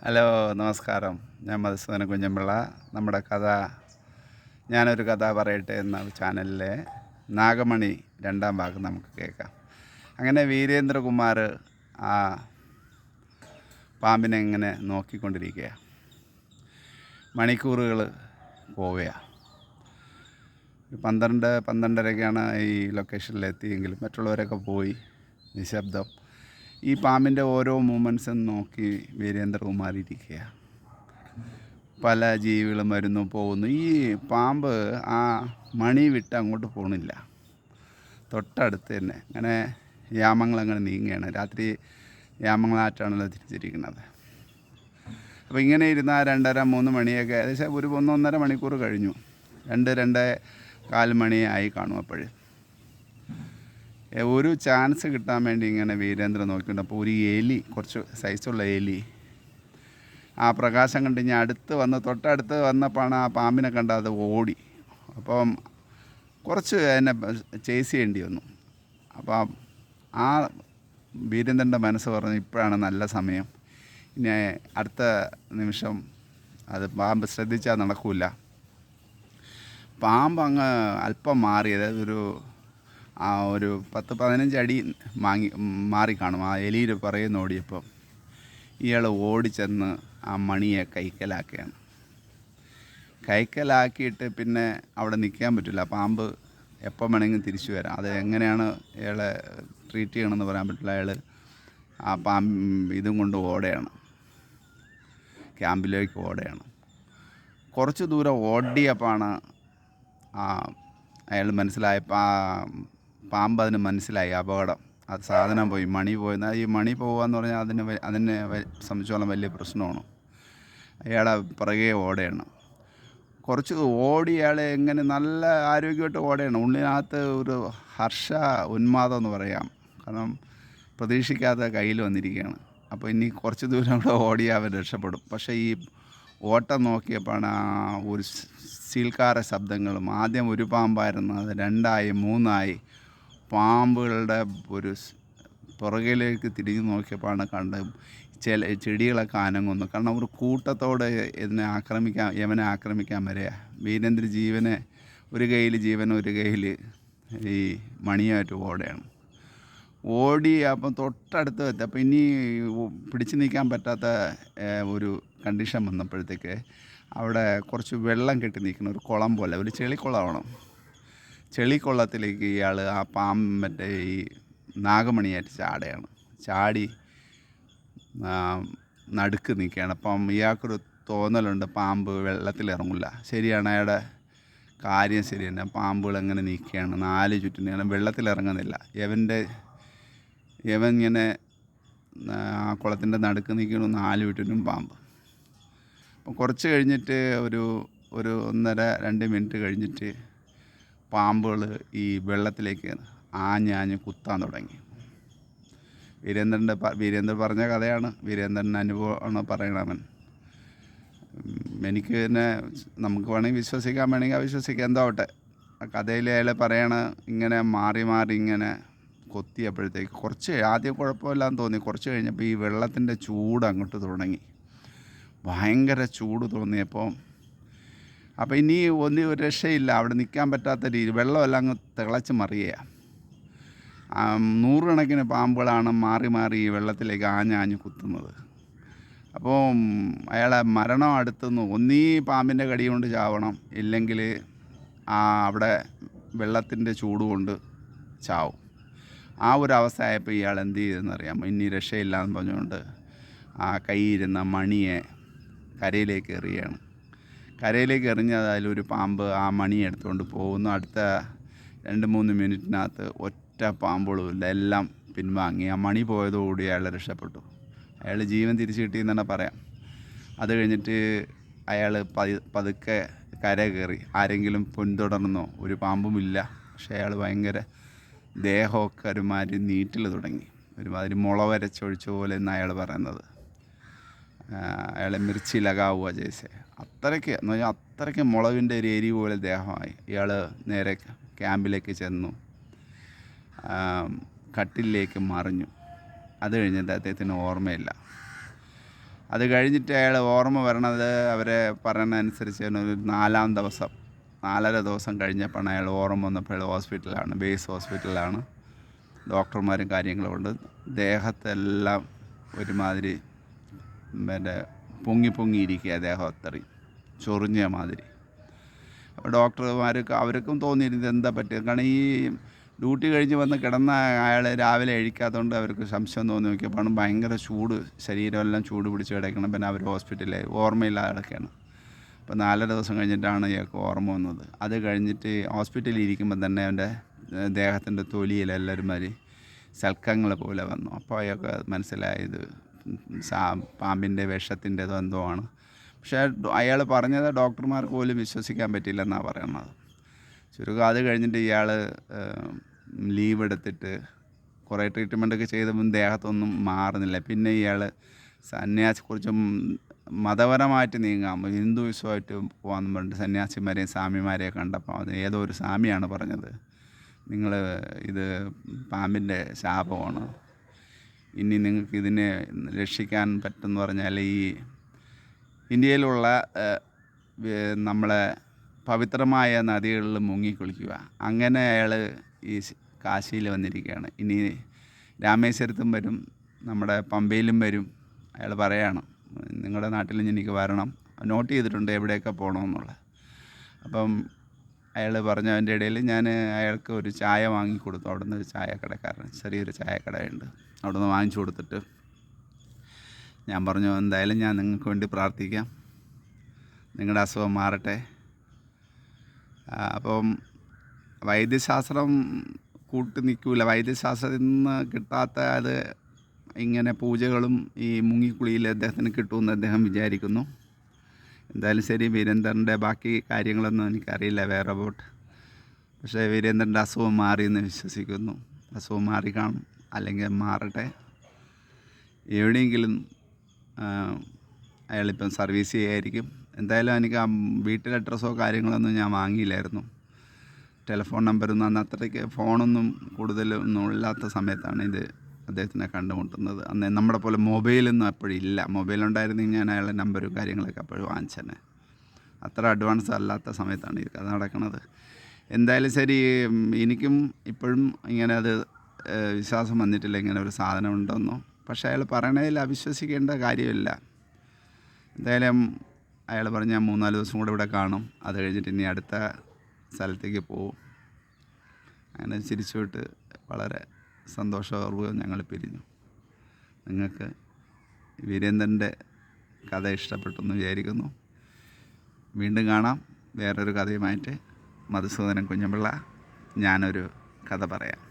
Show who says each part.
Speaker 1: Hello, നമസ്കാരം. ഞാൻ മധുസൂദനൻ കുഞ്ഞമ്പിള്ള. നമ്മുടെ കഥ ഞാനൊരു കഥ പറയട്ടെ എന്ന ചാനലിലെ നാഗമണി രണ്ടാം ഭാഗം നമുക്ക് കേൾക്കാം. അങ്ങനെ വീരേന്ദ്രകുമാർ ആ പാമ്പിനെ ഇങ്ങനെ നോക്കിക്കൊണ്ടിരിക്കുക. മണിക്കൂറുകൾ പോവുകയാണ്. 12-12:30 ഈ ലൊക്കേഷനിലെത്തിയെങ്കിലും മറ്റുള്ളവരൊക്കെ പോയി. നിശബ്ദം. ഈ പാമ്പിൻ്റെ ഓരോ മൂമെൻറ്റ്സും നോക്കി വീരേന്ദ്രകുമാർ ഇരിക്കുക. പല ജീവികളും വരുന്നു പോകുന്നു. ഈ പാമ്പ് ആ മണി വിട്ട് അങ്ങോട്ട് പോകണില്ല. തൊട്ടടുത്ത് തന്നെ അങ്ങനെ യാമങ്ങളങ്ങനെ നീങ്ങുകയാണ്. രാത്രി യാമങ്ങളായിട്ടാണല്ലോ തിരിച്ചിരിക്കുന്നത്. അപ്പോൾ ഇങ്ങനെ ഇരുന്ന 2:30-3 മണിയൊക്കെ ഏകദേശം ഒരു 1-1.5 മണിക്കൂർ കഴിഞ്ഞു. 2-2.25 മണിയായി കാണും. അപ്പോഴും ഒരു ചാൻസ് കിട്ടാൻ വേണ്ടി ഇങ്ങനെ വീരേന്ദ്രൻ നോക്കിയിട്ടുണ്ട്. അപ്പോൾ ഒരു എലി, കുറച്ച് സൈസുള്ള എലി, ആ പ്രകാശം കണ്ട് ഞാൻ തൊട്ടടുത്ത് വന്നപ്പോഴാണ് ആ പാമ്പിനെ കണ്ട് അത് ഓടി. അപ്പം കുറച്ച് എന്നെ ചേസ് ചെയ്യേണ്ടി വന്നു. അപ്പം ആ വീരേന്ദ്രൻ്റെ മനസ്സ് പറഞ്ഞു, ഇപ്പോഴാണ് നല്ല സമയം. ഇനി അടുത്ത നിമിഷം അത് പാമ്പ് ശ്രദ്ധിച്ചാൽ നടക്കില്ല. പാമ്പ് അങ്ങ് അല്പം മാറി, അതായത് ഒരു 10-15 അടി മാറി കാണും. ആ എലിയിൽ പറയുന്ന ഓടിയപ്പം ഇയാൾ ഓടിച്ചെന്ന് ആ മണിയെ കൈക്കലാക്കിയിട്ട് പിന്നെ അവിടെ നിൽക്കാൻ പറ്റില്ല. പാമ്പ് എപ്പം വേണമെങ്കിലും തിരിച്ചു വരാം. അത് എങ്ങനെയാണ് ഇയാളെ ട്രീറ്റ് ചെയ്യണമെന്ന് പറയാൻ പറ്റില്ല. അയാൾ ആ ഇതും കൊണ്ട് ഓടുകയാണ്, ക്യാമ്പിലേക്ക് ഓടുകയാണ്. കുറച്ച് ദൂരം ഓടിയപ്പോഴാണ് അയാൾ പാമ്പ് അതിന് മനസ്സിലായി അപകടം. അത് സാധനം പോയി, മണി പോയി. ഈ മണി പോകുകയെന്ന് പറഞ്ഞാൽ അതിനെ സംബന്ധിച്ചോളം വലിയ പ്രശ്നമാണ്. അയാളെ പിറകെ ഓടുകയാണ്. കുറച്ച് ഓടി അയാൾ എങ്ങനെ നല്ല ആരോഗ്യമായിട്ട് ഓടുകയാണ്. ഉള്ളിനകത്ത് ഒരു ഉന്മാദം എന്ന് പറയാം. കാരണം പ്രതീക്ഷിക്കാതെ കയ്യിൽ വന്നിരിക്കുകയാണ്. അപ്പോൾ ഇനി കുറച്ച് ദൂരം കൂടെ ഓടിയാൽ അവൻ രക്ഷപ്പെടും. പക്ഷേ ഈ ഓട്ടം നോക്കിയപ്പോഴാണ് ഒരു സീൽക്കാര ശബ്ദങ്ങളും. ആദ്യം ഒരു പാമ്പായിരുന്നു, അത് 2ആയി 3ആയി. പാമ്പുകളുടെ ഒരു പുറകിലേക്ക് തിരിഞ്ഞ് നോക്കിയപ്പോഴാണ് കണ്ട് ചില ചെടികളൊക്കെ അനങ്ങുന്നു. കാരണം ഒരു കൂട്ടത്തോടെ യവനെ ആക്രമിക്കാൻ വരിക. വീരേന്ദ്ര ഒരു കയ്യിൽ ഒരു കയ്യിൽ ഈ മണിയായിട്ട് ഓടുകയാണ്. അപ്പം തൊട്ടടുത്ത് എത്തി. അപ്പം ഇനി പിടിച്ചു നിൽക്കാൻ പറ്റാത്ത ഒരു കണ്ടീഷൻ വന്നപ്പോഴത്തേക്ക് അവിടെ കുറച്ച് വെള്ളം കെട്ടി നിൽക്കുന്ന ഒരു കുളം പോലെ, ഒരു ചെളിക്കുളമാണ്. ചെളിക്കുളത്തിലേക്ക് ഇയാൾ ആ പാമ്പിൻ്റെ ഈ നാഗമണിയായിട്ട് ചാടി നടുക്ക് നിൽക്കുകയാണ്. അപ്പം ഇയാൾക്കൊരു തോന്നലുണ്ട്, പാമ്പ് വെള്ളത്തിലിറങ്ങില്ല. ശരിയാണ്, അയാളുടെ കാര്യം ശരി തന്നെ. പാമ്പുകൾ എങ്ങനെ നിൽക്കുകയാണ് 4 ചുറ്റിനും, വെള്ളത്തിലിറങ്ങുന്നില്ല. യവൻ ഇങ്ങനെ ആ കുളത്തിൻ്റെ നടുക്ക് നിൽക്കുന്നു, 4 ചുറ്റിനും പാമ്പ്. അപ്പം കുറച്ച് കഴിഞ്ഞിട്ട് ഒരു 1.5-2 മിനിറ്റ് കഴിഞ്ഞിട്ട് പാമ്പുകൾ ഈ വെള്ളത്തിലേക്ക് ആഞ്ഞ് കുത്താൻ തുടങ്ങി. വീരേന്ദ്രൻ പറഞ്ഞ കഥയാണ്, വീരേന്ദ്രൻ്റെ അനുഭവമാണ് പറയണവൻ. എനിക്ക് തന്നെ നമുക്ക് വേണമെങ്കിൽ വിശ്വസിക്കാൻ, വേണമെങ്കിൽ അവിശ്വസിക്കാം, എന്താവട്ടെ. ആ കഥയിൽ അയാൾ ഇങ്ങനെ മാറി ഇങ്ങനെ കൊത്തിയപ്പോഴത്തേക്ക് ആദ്യം കുഴപ്പമില്ലാന്ന് തോന്നി. കുറച്ച് കഴിഞ്ഞപ്പോൾ ഈ വെള്ളത്തിൻ്റെ ചൂട് അങ്ങോട്ട് തുടങ്ങി. ഭയങ്കര ചൂട് തോന്നിയപ്പോൾ അപ്പോൾ ഇനി ഒരു രക്ഷയില്ല, അവിടെ നിൽക്കാൻ പറ്റാത്ത രീതി. വെള്ളമെല്ലാം അങ്ങ് തിളച്ച് മറിയുക. 100 കണക്കിന് പാമ്പുകളാണ് മാറി ഈ വെള്ളത്തിലേക്ക് ആഞ്ഞ് കുത്തുന്നത്. അപ്പോൾ അയാളെ മരണം അടുത്തുനിന്ന് ഒന്നീ പാമ്പിൻ്റെ കടി കൊണ്ട് ചാവണം, ഇല്ലെങ്കിൽ അവിടെ വെള്ളത്തിൻ്റെ ചൂട് കൊണ്ട് ചാവും. ആ ഒരു അവസ്ഥ ആയപ്പോൾ ഇയാൾ എന്ത് ചെയ്തെന്നറിയാമോ? ഇനി രക്ഷയില്ലാന്ന് പറഞ്ഞുകൊണ്ട് ആ കയ്യിരുന്ന മണിയെ കരയിലേക്ക് എറിയുകയാണ്. കരയിലേക്ക് എറിഞ്ഞത് അതിലൊരു പാമ്പ് ആ മണി എടുത്തുകൊണ്ട് പോകുന്നു. അടുത്ത 2-3 മിനിറ്റിനകത്ത് ഒറ്റ പാമ്പുകളുമില്ല, എല്ലാം പിൻവാങ്ങി. ആ മണി പോയതോടുകൂടി അയാൾ രക്ഷപ്പെട്ടു. അയാൾ ജീവൻ തിരിച്ചു കിട്ടിയെന്ന് പറയാം. അത് കഴിഞ്ഞിട്ട് അയാൾ പതുക്കെ കര കയറി. ആരെങ്കിലും പിന്തുടർന്നോ? ഒരു പാമ്പുമില്ല. പക്ഷേ അയാൾ ഭയങ്കര ദേഹമൊക്കെ ഒരുമാതിരി നീറ്റൽ തുടങ്ങി, ഒരുമാതിരി മുള വരച്ചൊഴിച്ച പോലെ എന്നാണ് അയാൾ പറയുന്നത്. അയാളെ മിർച്ചി ലഗാവുക ജേസെ, അത്രയ്ക്ക് എന്ന് പറഞ്ഞാൽ അത്രയ്ക്ക് മുളകിൻ്റെ ഒരു എരി പോലെ ദേഹമായി. ഇയാൾ നേരെ ക്യാമ്പിലേക്ക് ചെന്നു, കട്ടിലേക്ക് മറിഞ്ഞു. അത് കഴിഞ്ഞിട്ട് അദ്ദേഹത്തിന് ഓർമ്മയില്ല. അത് കഴിഞ്ഞിട്ട് അയാൾ ഓർമ്മ വരണത് അവരെ പറയുന്നതനുസരിച്ച് ഒരു 4-ാം ദിവസം 4.5 ദിവസം കഴിഞ്ഞപ്പോഴാണ് അയാൾ ഓർമ്മ വന്നപ്പോൾ അയാൾ ഹോസ്പിറ്റലിലാണ്, ബേസ് ഹോസ്പിറ്റലിലാണ്. ഡോക്ടർമാരും കാര്യങ്ങളും ഉണ്ട്. ദേഹത്തെല്ലാം ഒരുമാതിരി പൊങ്ങിയിരിക്കുക, ദേഹം അത്രയും ചൊറിഞ്ഞ മാതിരി. അപ്പോൾ ഡോക്ടർമാർക്ക് അവർക്കും തോന്നിയിരുന്നത് എന്താ പറ്റിയത്. കാരണം ഈ ഡ്യൂട്ടി കഴിഞ്ഞ് വന്ന് കിടന്ന അയാൾ രാവിലെ എഴിക്കാത്തതുകൊണ്ട് അവർക്ക് സംശയം തോന്നി നോക്കിയപ്പോൾ ഭയങ്കര ചൂട്, ശരീരമെല്ലാം ചൂട് പിടിച്ച് കിടക്കണം. പിന്നെ അവർ ഹോസ്പിറ്റലിൽ ഓർമ്മയില്ലാതെ കിടക്കുകയാണ്. അപ്പോൾ 4 ദിവസം കഴിഞ്ഞിട്ടാണ് ഇയാൾക്ക് ഓർമ്മ വന്നത്. അത് കഴിഞ്ഞിട്ട് ഹോസ്പിറ്റലിൽ ഇരിക്കുമ്പോൾ തന്നെ അവൻ്റെ ദേഹത്തിൻ്റെ തൊലിയിലെല്ലാവരും മാതിരി സൽക്കങ്ങൾ പോലെ വന്നു. അപ്പോൾ അയാൾക്ക് മനസ്സിലായത് പാമ്പിൻ്റെ വിഷത്തിൻ്റെതോ എന്തോ ആണ്. പക്ഷേ അയാൾ പറഞ്ഞത് ഡോക്ടർമാർക്ക് പോലും വിശ്വസിക്കാൻ പറ്റില്ലെന്നാണ് പറയുന്നത്. ചുരുക്കം അത് കഴിഞ്ഞിട്ട് ഇയാൾ ലീവ് എടുത്തിട്ട് കുറേ ട്രീറ്റ്മെൻറ്റൊക്കെ ചെയ്തപ്പോൾ ദേഹത്തൊന്നും മാറുന്നില്ല. പിന്നെ ഇയാൾ സന്യാസിയെക്കുറിച്ചും മതപരമായിട്ട് നീങ്ങാം, ഹിന്ദുവിസമായിട്ട് പോകാമെന്ന് പറഞ്ഞിട്ട് സന്യാസിമാരെയും സ്വാമിമാരെയും കണ്ടപ്പോൾ അത് ഏതോ ഒരു സ്വാമിയാണ് പറഞ്ഞത്, നിങ്ങൾ ഇത് പാമ്പിൻ്റെ ശാപമാണ്, ഇനി നിങ്ങൾക്ക് ഇതിനെ രക്ഷിക്കാൻ പറ്റുമെന്ന് പറഞ്ഞാൽ ഈ ഇന്ത്യയിലുള്ള നമ്മളെ പവിത്രമായ നദികളിൽ മുങ്ങിക്കുളിക്കുക. അങ്ങനെ അയാൾ ഈ കാശിയിൽ വന്നിരിക്കുകയാണ്. ഇനി രാമേശ്വരത്തും വരും, നമ്മുടെ പമ്പയിലും വരും. അയാൾ പറയാണ് നിങ്ങളുടെ നാട്ടിൽ എനിക്ക് വരണം, നോട്ട് ചെയ്തിട്ടുണ്ട് എവിടെയൊക്കെ പോകണമെന്നുള്ളത്. അപ്പം അയാൾ പറഞ്ഞതിൻ്റെ ഇടയിൽ ഞാൻ അയാൾക്ക് ഒരു ചായ വാങ്ങിക്കൊടുത്തു. അവിടെ നിന്ന് ഒരു ചായക്കടക്കാരൻ, ചെറിയൊരു ചായക്കടയുണ്ട്, അവിടെ നിന്ന് വാങ്ങിച്ചു കൊടുത്തിട്ട് ഞാൻ പറഞ്ഞു എന്തായാലും ഞാൻ നിങ്ങൾക്ക് വേണ്ടി പ്രാർത്ഥിക്കാം, നിങ്ങളുടെ അസുഖം മാറട്ടെ. അപ്പം വൈദ്യശാസ്ത്രം കൂട്ടി നിൽക്കില്ല, വൈദ്യശാസ്ത്രത്തിൽ നിന്ന് കിട്ടാത്ത അത് ഇങ്ങനെ പൂജകളും ഈ മുങ്ങിക്കുളിയിൽ അദ്ദേഹത്തിന് കിട്ടുമെന്ന് അദ്ദേഹം വിചാരിക്കുന്നു. എന്തായാലും ശരി, വീരേന്ദ്രൻ്റെ ബാക്കി കാര്യങ്ങളൊന്നും എനിക്കറിയില്ല വേറെ അബൌട്ട്. പക്ഷേ വീരേന്ദ്രൻ്റെ അസുഖം മാറിയെന്ന് വിശ്വസിക്കുന്നു. അസുഖം മാറി കാണും, അല്ലെങ്കിൽ മാറട്ടെ. എവിടെയെങ്കിലും അയാളിപ്പം സർവീസ് ചെയ്യായിരിക്കും. എന്തായാലും എനിക്ക് ആ വീട്ടിലെ അഡ്രസ്സോ കാര്യങ്ങളൊന്നും ഞാൻ വാങ്ങിയില്ലായിരുന്നു. ടെലിഫോൺ നമ്പരൊന്നും അന്ന് അത്രയ്ക്ക് ഫോണൊന്നും കൂടുതലൊന്നും ഇല്ലാത്ത സമയത്താണ് ഇത് അദ്ദേഹത്തിനെ കണ്ടുമുട്ടുന്നത്. അന്ന് നമ്മുടെ പോലെ മൊബൈലൊന്നും അപ്പോഴും ഇല്ല. മൊബൈലുണ്ടായിരുന്നെങ്കിൽ ഞാൻ അയാളുടെ നമ്പരും കാര്യങ്ങളൊക്കെ അപ്പോഴും വാങ്ങിച്ചേനെ. അത്ര അഡ്വാൻസ് അല്ലാത്ത സമയത്താണ് ഈ കഥ നടക്കുന്നത്. എന്തായാലും ശരി, എനിക്കും ഇപ്പോഴും ഇങ്ങനെ അത് വിശ്വാസം വന്നിട്ടില്ല ഇങ്ങനെ ഒരു സാധനം ഉണ്ടെന്നോ. പക്ഷേ അയാൾ പറയണതിൽ അവിശ്വസിക്കേണ്ട കാര്യമില്ല. എന്തായാലും അയാൾ പറഞ്ഞ് ഞാൻ 3-4 ദിവസം കൂടെ ഇവിടെ കാണും, അത് കഴിഞ്ഞിട്ട് ഇനി അടുത്ത സ്ഥലത്തേക്ക് പോവും. അങ്ങനെ ചിരിച്ചുവിട്ട് വളരെ സന്തോഷപൂർവ്വം ഞങ്ങൾ പിരിഞ്ഞു. നിങ്ങൾക്ക് വീരേന്ദ്രൻ്റെ കഥ ഇഷ്ടപ്പെട്ടെന്ന് വിചാരിക്കുന്നു. വീണ്ടും കാണാം വേറൊരു കഥയുമായിട്ട്. മധുസൂദനൻ കുഞ്ഞമ്പിള്ള ഞാനൊരു കഥ പറയാം.